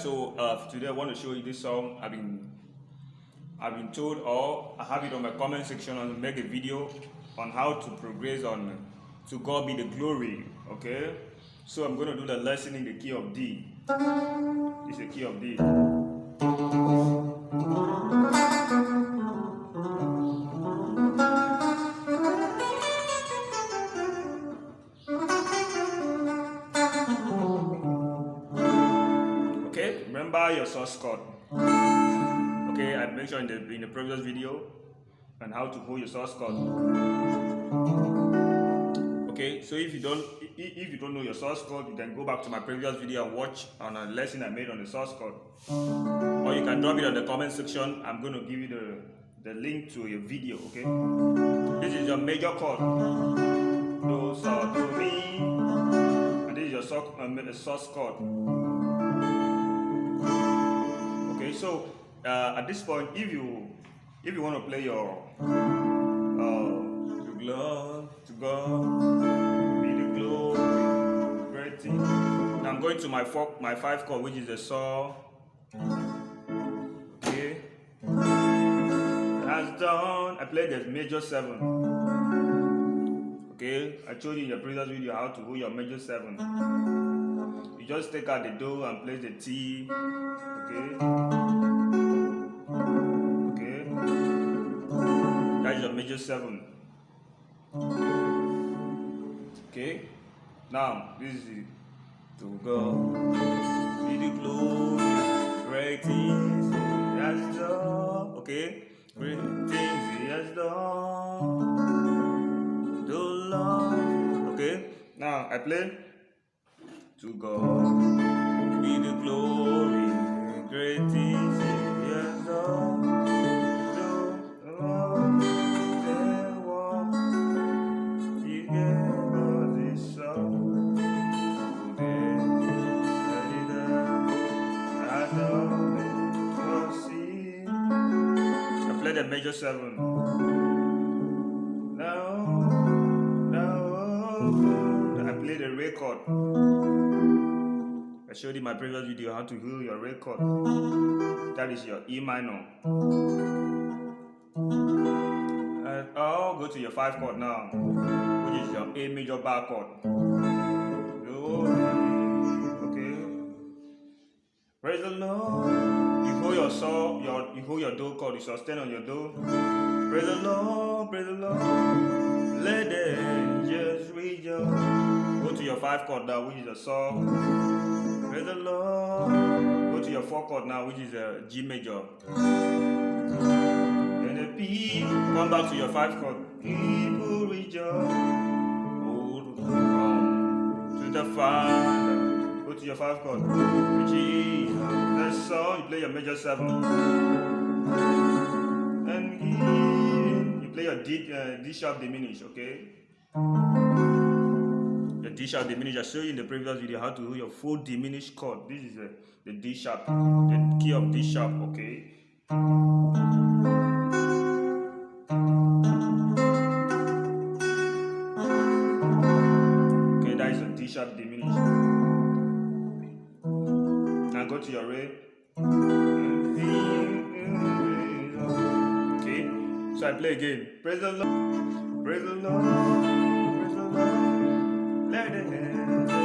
So today I want to show you this song. I've been told, or I have it on my comment section, and make a video on how to progress on "To God Be the Glory." Okay, so I'm going to do the lesson in the key of D. It's a key of D. Okay, remember your source chord. Okay, I mentioned in the previous video on how to hold your source chord. Okay, so if you don't know your source chord, you can go back to my previous video and watch on a lesson I made on the source chord, or you can drop it on the comment section. I'm going to give you the link to your video. Okay, this is your major chord, do, sol, do, mi, and this is your source chord. Okay, so at this point, if you want to play your to God be the glory, great thing. Now I'm going to my 5 chord, which is the sol. Okay, that's done. I played the major 7. Okay, I showed you in the previous video how to hold your major 7. You just take out the do and play the T. Okay. Okay. That is your major 7. Okay. Now this is it. To God be the glory, great things He has done. Okay. Great things He has done. The Lord. Okay. Now I play. To God be the glory, great things He has done. The Lord, and what He gave us His Son. Today, I don't see. I play the major 7. Now I play the record. I showed you in my previous video how to hold your record. That is your E minor. And I'll go to your 5 chord now, which is your A major bar chord. Okay. Praise the Lord. You hold your sol, you hold your do chord, you sustain on your do. Praise the Lord, praise the Lord. Let the angels rejoice. Go to your 5 chord now, which is a sol. Praise the Lord. Go to your 4 chord now, which is a G major. And the P. Come back to your 5 chord. People rejoice. Oh, come to the Father. Go to your 5 chord. Jesus. The Son. You play your major 7. And you play your D sharp diminished. Okay. The D sharp diminished. I showed you in the previous video how to do your full diminished chord. This is the D sharp, the key of D sharp. Okay. Okay, that is a D sharp diminished. Now go to your Re. Okay. So I play again. Praise the Lord. Praise the Lord. Praise the Lord. Let the angels